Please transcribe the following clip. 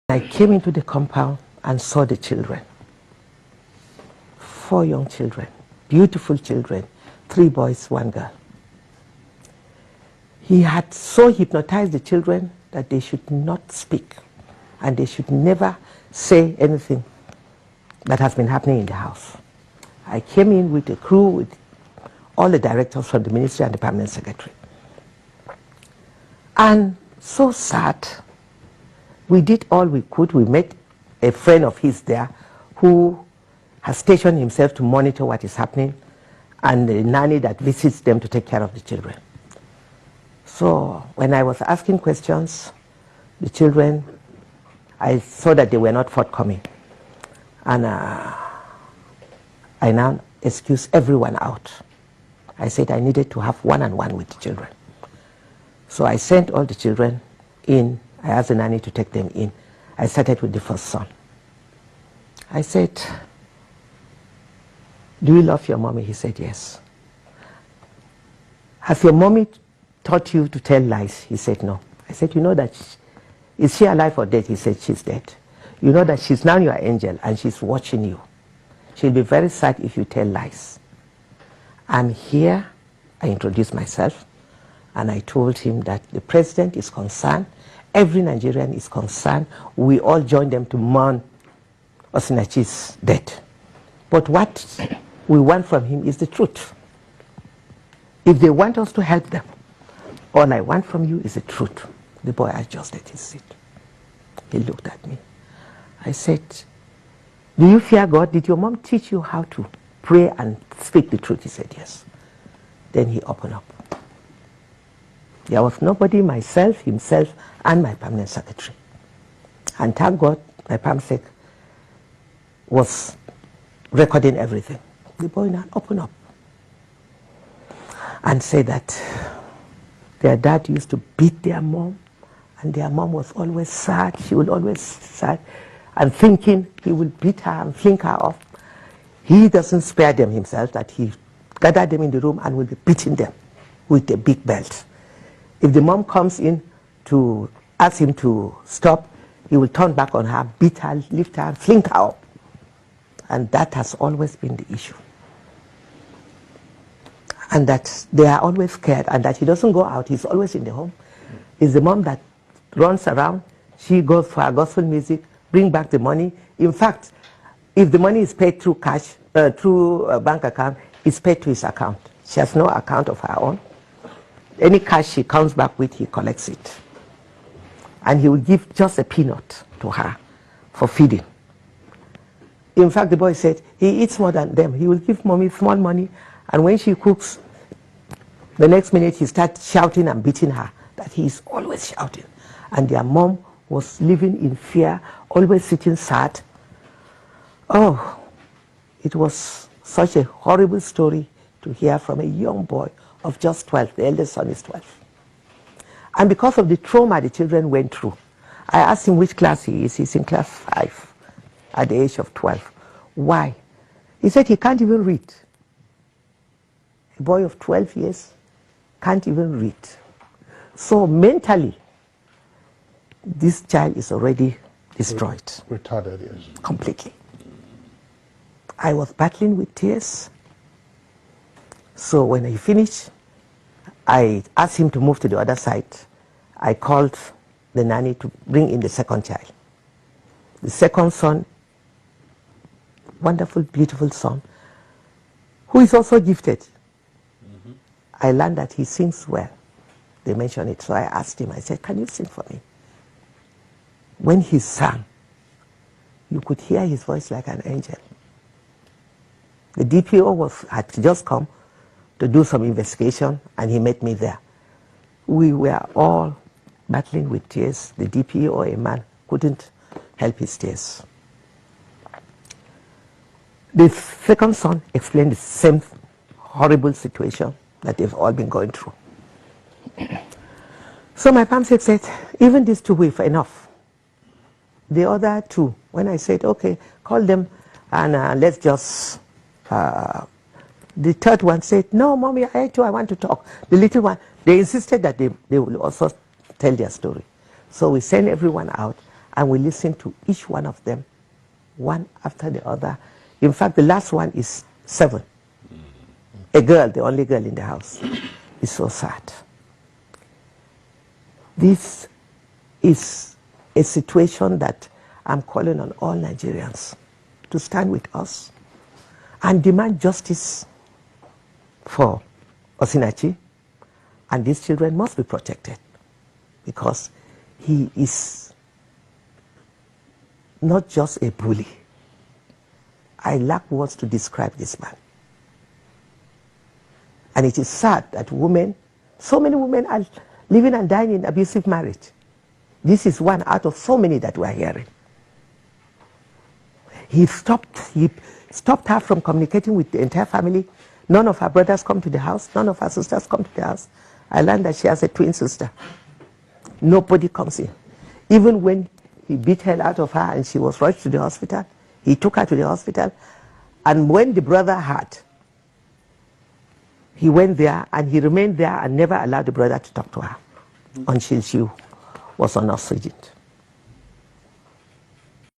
I came into the compound and saw the children. 4 young children, beautiful children, 3 boys, 1 girl. He had so hypnotized the children that they should not speak and they should never say anything that has been happening in the house. I came in with a crew, with all the directors from the ministry and the permanent secretary. And so sad, we did all we could. We met a friend of his there who has stationed himself to monitor what is happening, and a nanny that visits them to take care of the children. So when I was asking questions, the children, I saw that they were not forthcoming. And I now excused everyone out. I said I needed to have one-on-one with the children. So I sent all the children in. I asked the nanny to take them in. I started with the first son. I said, "Do you love your mommy?" He said, "Yes." "Has your mommy taught you to tell lies?" He said, "No." I said, "You know that, is she alive or dead?" He said, "She's dead." "You know that she's now your angel and she's watching you. She'll be very sad if you tell lies." I'm here. I introduced myself and I told him that the president is concerned, every Nigerian is concerned. We all join them to mourn Osinachi'S death. But what we want from him is the truth. If they want us to help them, all I want from you is the truth. The boy adjusted his seat. He looked at me. I said, "Do you fear God? Did your mom teach you how to pray and speak the truth?" He said, "Yes." Then he opened up. There was nobody, myself, himself, and my permanent secretary. And thank God, my permanent secretary was recording everything. The boy now opened up and said that their dad used to beat their mom, and their mom was always sad. She would always sad and thinking he will beat her and fling her off. He doesn't spare them himself, that he gathered them in the room and will be beating them with a big belt. If the mom comes in to ask him to stop, he will turn back on her, beat her, lift her, fling her up. And that has always been the issue. And that they are always scared, and that he doesn't go out, he's always in the home. It's the mom that runs around. She goes for her gospel music, bring back the money. In fact, if the money is paid through cash, through a bank account, it's paid to his account. She has no account of her own. Any cash she comes back with, he collects it. And he will give just a peanut to her for feeding. In fact, the boy said he eats more than them. He will give mommy small money, and when she cooks, the next minute he starts shouting and beating her, that he is always shouting. And their mom was living in fear, always sitting sad. Oh, it was such a horrible story to hear from a young boy of just 12. The eldest son is 12. And because of the trauma the children went through, I asked him which class he is. He's in class 5 at the age of 12. Why? He said he can't even read. A boy of 12 years can't even read. So mentally, this child is already destroyed. Retarded, yes. Completely. I was battling with tears. So when he finished, I asked him to move to the other side. I called the nanny to bring in the second child. The second son, wonderful, beautiful son, who is also gifted. Mm-hmm. I learned that he sings well. They mentioned it, so I asked him, I said, "Can you sing for me?" When he sang, you could hear his voice like an angel. The DPO had just come to do some investigation, and he met me there. We were all battling with tears. The DPO, a man, couldn't help his tears. The second son explained the same horrible situation that they've all been going through. So my palm said, even these two were enough. The other two, when I said, okay, call them and let's just... the third one said, "No, mommy, I want to talk." The little one, they insisted that they will also tell their story. So we sent everyone out, and we listen to each one of them, one after the other. In fact, the last one is 7. A girl, the only girl in the house. It's so sad. This is a situation that I'm calling on all Nigerians to stand with us and demand justice for Osinachi, and these children must be protected because he is not just a bully. I lack words to describe this man. And it is sad that women, so many women are living and dying in abusive marriage. This is one out of so many that we are hearing. He stopped her from communicating with the entire family. None of her brothers come to the house. None of her sisters come to the house. I learned that she has a twin sister. Nobody comes in. Even when he beat hell out of her and she was rushed to the hospital, he took her to the hospital. And when the brother heard, he went there and he remained there and never allowed the brother to talk to her until she was on oxygen.